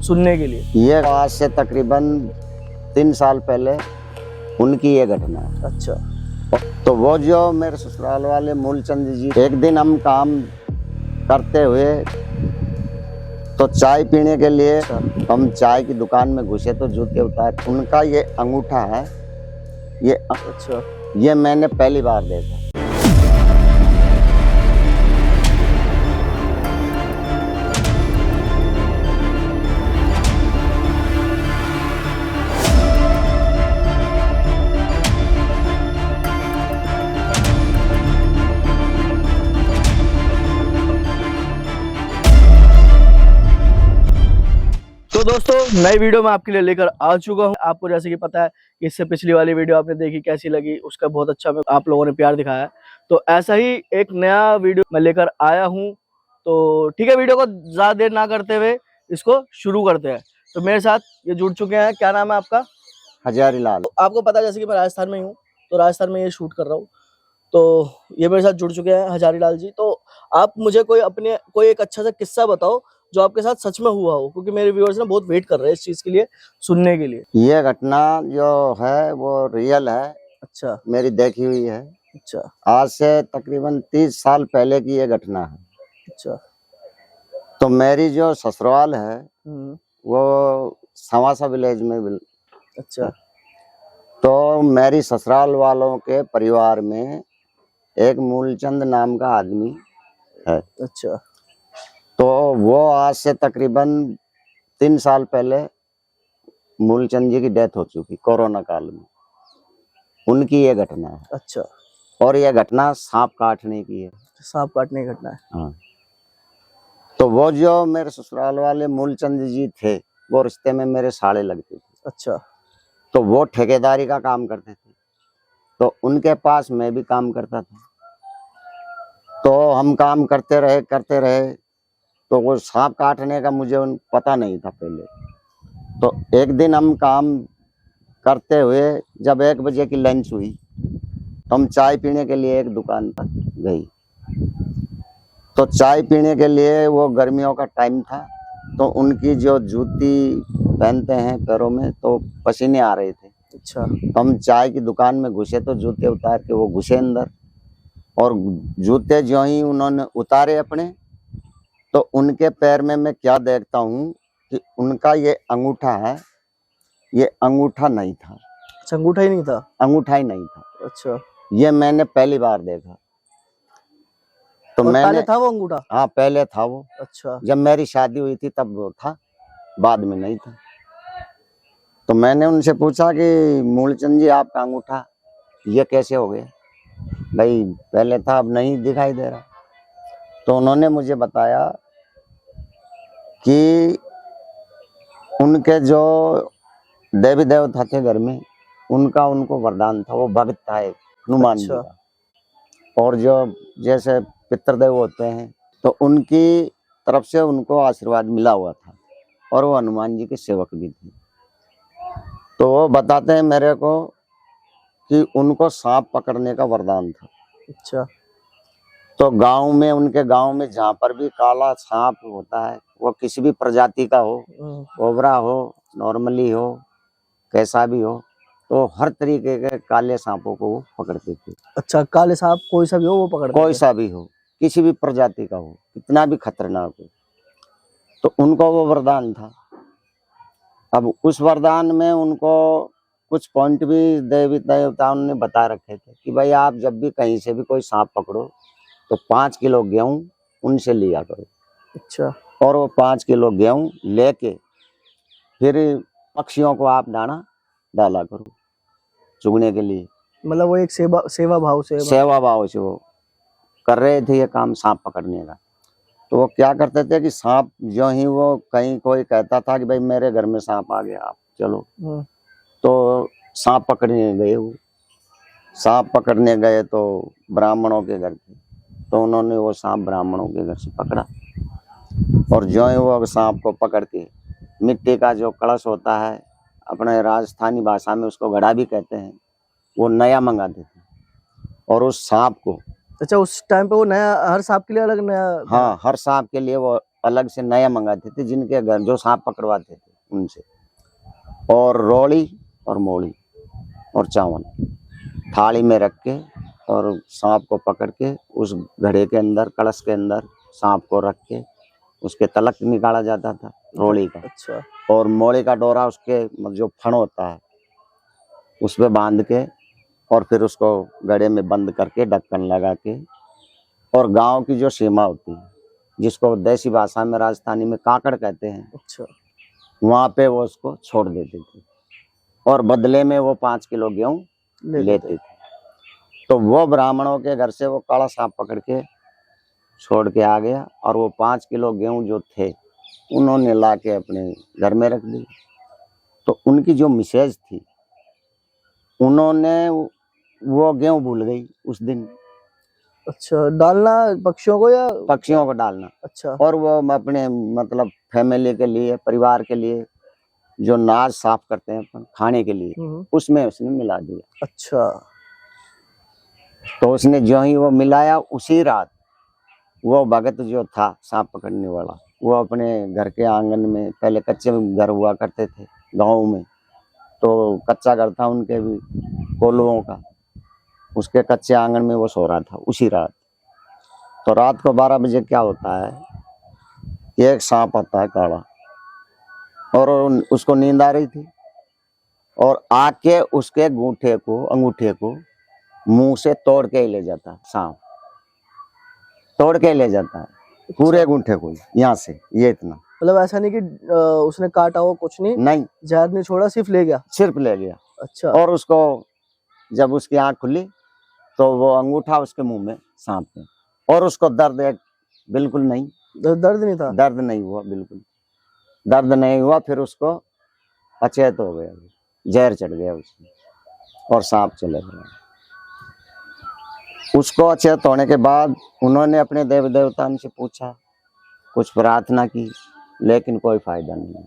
सुनने के लिए। ये आज से तकरीबन 3 साल पहले उनकी ये घटना है। अच्छा। तो वो जो मेरे ससुराल वाले मूलचंद जी, एक दिन हम काम करते हुए तो चाय पीने के लिए हम चाय की दुकान में घुसे तो जूते उतार, उनका ये अंगूठा है, ये अच्छा, ये मैंने पहली बार देखा। तो दोस्तों नई वीडियो में आपके लिए लेकर आ चुका हूं। आपको जैसे कि पता है कि इससे पिछली वाली वीडियो आपने देखी, कैसी लगी, उसका बहुत अच्छा आप लोगों ने प्यार दिखाया है। तो ऐसा ही एक नया वीडियो मैं लेकर आया हूं। तो ठीक है, वीडियो को ज्यादा देर ना करते हुए इसको शुरू करते हैं। तो मेरे साथ ये जुड़ चुके हैं, क्या नाम है आपका? हजारी लाल। तो आपको पता है जैसे कि मैं राजस्थान में ही हूँ, तो राजस्थान में ये शूट कर रहा हूँ। तो ये मेरे साथ जुड़ चुके हैं हजारी लाल जी। तो आप मुझे कोई एक अच्छा सा किस्सा बताओ जो आपके साथ सच में हुआ हो, क्योंकि मेरे व्यूअर्स ना बहुत वेट कर रहे हैं इस चीज के लिए, सुनने के लिए। ये घटना जो है वो रियल है। अच्छा। मेरी देखी हुई है। अच्छा। आज से तकरीबन 30 साल पहले की ये घटना है। अच्छा। तो मेरी जो ससुराल है वो सवासा विलेज में। अच्छा। तो मेरी ससुराल वालों के परिवार में एक मूलचंद नाम का आदमी है। अच्छा। तो वो आज से तकरीबन 3 साल पहले मूलचंद जी की डेथ हो चुकी, कोरोना काल में। उनकी ये घटना है। अच्छा। और ये घटना सांप काटने की है। सांप काटने की घटना है। हाँ। तो वो जो मेरे ससुराल वाले मूलचंद जी थे, वो रिश्ते में मेरे साले लगते थे। अच्छा। तो वो ठेकेदारी का काम करते थे, तो उनके पास मैं भी काम करता था। तो हम काम करते रहे तो वो सांप काटने का मुझे पता नहीं था पहले। तो एक दिन हम काम करते हुए जब 1 बजे की लंच हुई तो हम चाय पीने के लिए एक दुकान पर गई। तो चाय पीने के लिए वो गर्मियों का टाइम था, तो उनकी जो जूती पहनते हैं पैरों में तो पसीने आ रहे थे। अच्छा। तो हम चाय की दुकान में घुसे तो जूते उतार के वो घुसे अंदर, और जूते जो ही उन्होंने उतारे अपने, तो उनके पैर में मैं क्या देखता हूँ कि उनका ये अंगूठा है, ये अंगूठा नहीं था। अच्छा, अंगूठा ही नहीं था? अंगूठा ही नहीं था। अच्छा। ये मैंने पहली बार देखा। तो और मैंने, पहले था वो अंगूठा? हाँ पहले था वो। अच्छा। जब मेरी शादी हुई थी तब वो था, बाद में नहीं था। तो मैंने उनसे पूछा कि मूलचंद जी आपका अंगूठा ये कैसे हो गया? भाई पहले था, अब नहीं दिखाई दे रहा। तो उन्होंने मुझे बताया कि उनके जो देवी देवता थे घर में, उनका उनको वरदान था, वो भक्त था एक हनुमान जी का। और जो जैसे पितृदेव होते हैं तो उनकी तरफ से उनको आशीर्वाद मिला हुआ था, और वो हनुमान जी के सेवक भी थे। तो वो बताते हैं मेरे को कि उनको सांप पकड़ने का वरदान था। अच्छा। तो गांव में, उनके गांव में जहाँ पर भी काला सांप होता है, वो किसी भी प्रजाति का हो, कोबरा हो, नॉर्मली हो, कैसा भी हो, तो हर तरीके के काले सांपों को वो पकड़ते थे। अच्छा, काले सांप कोई सा भी हो वो पकड़ते थे? कोई सा भी हो, किसी भी प्रजाति का हो, कितना भी खतरनाक हो, तो उनको वो वरदान था। अब उस वरदान में उनको कुछ पॉइंट भी देवी देवताओं ने बता रखे थे कि भाई आप जब भी कहीं से भी कोई सांप पकड़ो तो 5 किलो गेहूं उनसे लिया करो। अच्छा। और वो 5 किलो गेहूं लेके फिर पक्षियों को आप दाना डाला करो चुगने के लिए। मतलब वो एक सेवा भाव से वो कर रहे थे ये काम सांप पकड़ने का। तो वो क्या करते थे कि सांप जो ही वो कहीं कोई कहता था कि भाई मेरे घर में सांप आ गया, आप चलो, तो सांप पकड़ने गए। वो सांप पकड़ने गए तो ब्राह्मणों के घर थे, तो उन्होंने वो सांप ब्राह्मणों के घर से पकड़ा, और जो ही वो सांप को पकड़ के मिट्टी का जो कलश होता है, अपने राजस्थानी भाषा में उसको घड़ा भी कहते हैं, वो नया मंगाते थे। और उस सांप को, अच्छा, उस टाइम पे वो नया, हर सांप के लिए अलग नया? हाँ, हर सांप के लिए वो अलग से नया मंगाते थे, जिनके घर जो सांप पकड़वाते थे उनसे, और रोली और मोली और चावल थाली में रख के, और सांप को पकड़ के उस घड़े के अंदर, कलश के अंदर सांप को रख के उसके तलक निकाला जाता था रोली का। अच्छा। और मोले का डोरा उसके जो फण होता है उस पे बांध के, और फिर उसको गड़े में बंद करके ढक्कन लगा के, और गांव की जो सीमा होती है, जिसको देसी भाषा में राजस्थानी में काकड़ कहते हैं, अच्छा। वहां पे वो उसको छोड़ देते थे, और बदले में वो 5 किलो गेहूं लेते थे। तो वो ब्राह्मणों के घर से वो काला सांप पकड़ के छोड़ के आ गया, और वो 5 किलो गेहूं जो थे उन्होंने ला के अपने घर में रख दी। तो उनकी जो मिसेज थी, उन्होंने वो गेहूं भूल गई उस दिन। अच्छा, डालना पक्षियों को या पक्षियों को डालना। अच्छा। और वो अपने मतलब फैमिली के लिए, परिवार के लिए जो नाज साफ करते हैं अपन खाने के लिए, उसमें उसने मिला दिया। अच्छा। तो उसने जो ही वो मिलाया, उसी रात वो भगत जो था सांप पकड़ने वाला, वो अपने घर के आंगन में, पहले कच्चे घर हुआ करते थे गांव में, तो कच्चा घर था उनके भी कोल्हुओं का, उसके कच्चे आंगन में वो सो रहा था उसी रात। तो रात को 12 बजे क्या होता है, एक सांप आता है काला, और उसको नींद आ रही थी, और आके उसके अंगूठे को मुंह से तोड़ के ही ले जाता है। सांप तोड़ के ले जाता है पूरे अंगूठे को, यहाँ से ये इतना। मतलब ऐसा नहीं कि उसने काटा हो, कुछ नहीं, जहर नहीं छोड़ा, सिर्फ ले गया? सिर्फ ले गया। अच्छा। और उसको जब उसकी आंख खुली तो वो अंगूठा उसके मुंह में, सांप में, और उसको दर्द बिल्कुल नहीं। दर्द नहीं था? दर्द नहीं हुआ, बिल्कुल दर्द नहीं हुआ। फिर उसको अचेत हो गया, जहर चढ़ गया उसमें, और सांप चले गया। उसको अचेत होने के बाद उन्होंने अपने देव देवता से पूछा, कुछ प्रार्थना की, लेकिन कोई फायदा नहीं,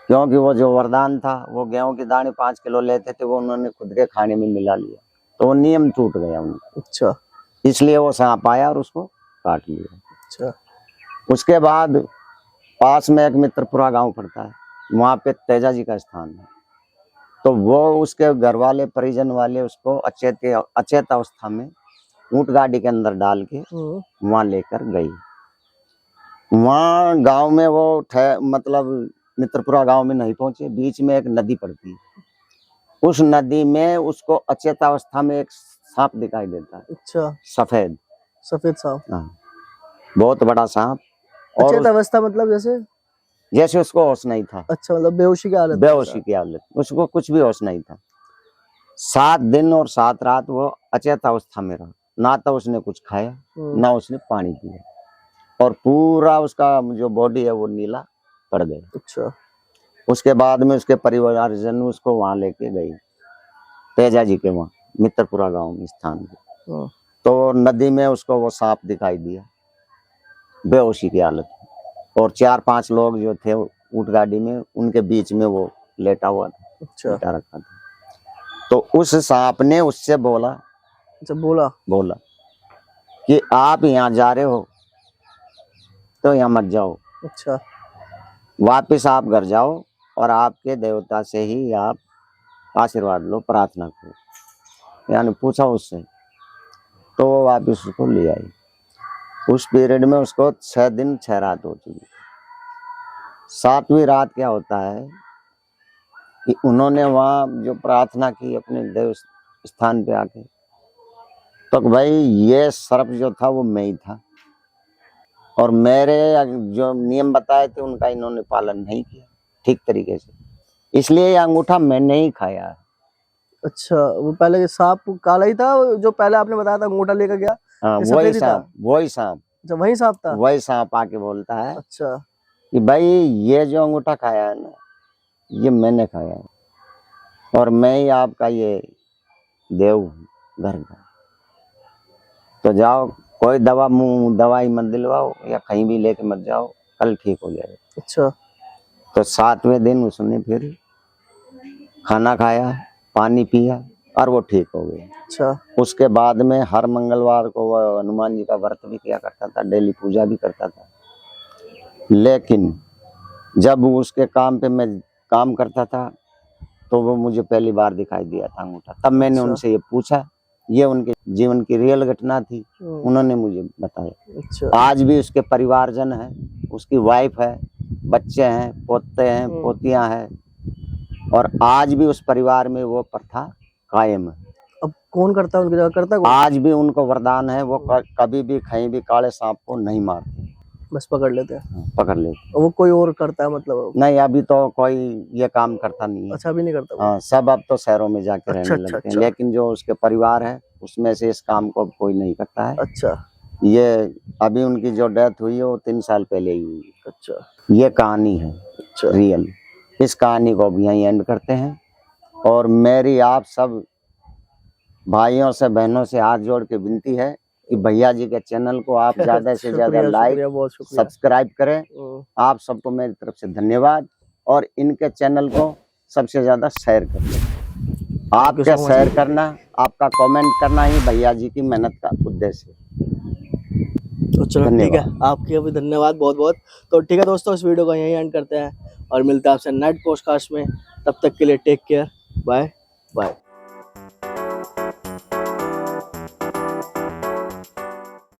क्योंकि वो जो वरदान था, वो गेहूं के दाने 5 किलो लेते थे, वो उन्होंने खुद के खाने में मिला लिया, तो वो नियम टूट गया उनका। अच्छा। इसलिए वो सांप आया और उसको काट लिया। अच्छा। उसके बाद पास में एक मित्रपुरा गांव पड़ता है, वहां पे तेजा जी का स्थान है। तो वो उसके घर वाले, परिजन वाले उसको अचेत अवस्था में ऊंट गाड़ी के अंदर डाल के वहां लेकर गई। वहां गांव में वो मतलब मित्रपुरा गांव में नहीं पहुंचे, बीच में एक नदी पड़ती है, उस नदी में उसको अचेत अवस्था में एक सांप दिखाई देता है। अच्छा। सफेद सांप। हाँ, बहुत बड़ा सांप। अचेत अवस्था मतलब जैसे उसको होश नहीं था। अच्छा, मतलब बेहोशी की हालत? बेहोशी की हालत, उसको कुछ भी होश नहीं था। 7 दिन और 7 रात वो अचेत अवस्था में रहा, ना तो उसने कुछ खाया, ना उसने पानी पिया, और पूरा उसका जो बॉडी है वो नीला पड़ गया। अच्छा। उसके बाद में उसके परिवारजन उसको वहां लेके गई, तेजा जी के वहां मित्रपुरा गांव में स्थान पे। तो नदी में उसको वो सांप दिखाई दिया बेहोशी की हालत में, और 4-5 लोग जो थे ऊंट गाड़ी में, उनके बीच में वो लेटा हुआ था। अच्छा। लेटा रखा था। तो उस सांप ने उससे बोला। अच्छा, बोला कि आप यहाँ जा रहे हो तो यहाँ मत जाओ। अच्छा। वापिस आप घर जाओ, और आपके देवता से ही आप आशीर्वाद लो, प्रार्थना करो, यानी पूछा उससे। तो वो वापिस उसको ले आई। उस पीरियड में उसको 6 दिन 6 रात हो चुकी। 7वीं रात क्या होता है कि उन्होंने वहां जो प्रार्थना की अपने देव स्थान पे आके, तो भाई ये सर्प जो था वो मैं ही था, और मेरे जो नियम बताए थे उनका इन्होंने पालन नहीं किया ठीक तरीके से, इसलिए ये अंगूठा मैंने ही खाया। अच्छा, वो पहले सांप काला ही था जो पहले आपने बताया था अंगूठा लेकर गया? हाँ, वही सांप। जब वही सांप था? वही सांप आके बोलता है अच्छा कि भाई ये जो अंगूठा खाया है ना, ये मैंने खाया है, और मैं ही आपका ये देव हूं घर का। तो जाओ, कोई दवाई मत दिलवाओ, या कहीं भी लेके मत जाओ, कल ठीक हो जाएगा। अच्छा। तो 7वें दिन उसने फिर खाना खाया, पानी पिया, और वो ठीक हो गया। अच्छा। उसके बाद में हर मंगलवार को वो हनुमान जी का व्रत भी किया करता था, डेली पूजा भी करता था, लेकिन जब उसके काम पे मैं काम करता था तो वो मुझे पहली बार दिखाई दिया था अंगूठा। तब मैंने अच्छा। उनसे ये पूछा, ये उनके जीवन की रियल घटना थी, उन्होंने मुझे बताया। अच्छा। आज भी उसके परिवारजन है, उसकी वाइफ है, बच्चे हैं, पोते हैं, पोतियां हैं, और आज भी उस परिवार में वो प्रथा कायम है। अब कौन करता है उनकी जगह, करता है कौन? आज भी उनको वरदान है, वो कभी भी कहीं भी काले सांप को नहीं मारते, बस पकड़ लेते हैं। पकड़ लेते। और वो कोई और करता है मतलब? नहीं, अभी तो कोई ये काम करता नहीं है। अच्छा, अभी नहीं करता वो? हाँ, सब अब तो शहरों में जाके अच्छा, रहने अच्छा, लगते हैं, अच्छा। लेकिन जो उसके परिवार है उसमें से इस काम को अब कोई नहीं करता है। अच्छा, ये अभी उनकी जो डेथ हुई है वो 3 साल पहले ही हुई है। अच्छा, ये कहानी है अच्छा। रियल। इस कहानी को अब यहीं एंड करते हैं, और मेरी आप सब भाइयों से बहनों से हाथ जोड़ के विनती है कि भैया जी के चैनल को आप ज्यादा से ज्यादा शुक्रिया, लाइक, शुक्रिया, बहुत शुक्रिया। सब्सक्राइब करें। आप सबको मेरी तरफ से धन्यवाद, और इनके चैनल को सबसे ज्यादा शेयर करें। आपका शेयर करना, आपका कमेंट करना ही भैया जी की मेहनत का उद्देश्य है। तो चलो ठीक है, आपके भी धन्यवाद बहुत बहुत। तो ठीक है दोस्तों, इस वीडियो को यहीं एंड करते हैं और मिलते हैं आपसे नेक्स्ट पॉडकास्ट में। तब तक के लिए टेक केयर, बाय बाय।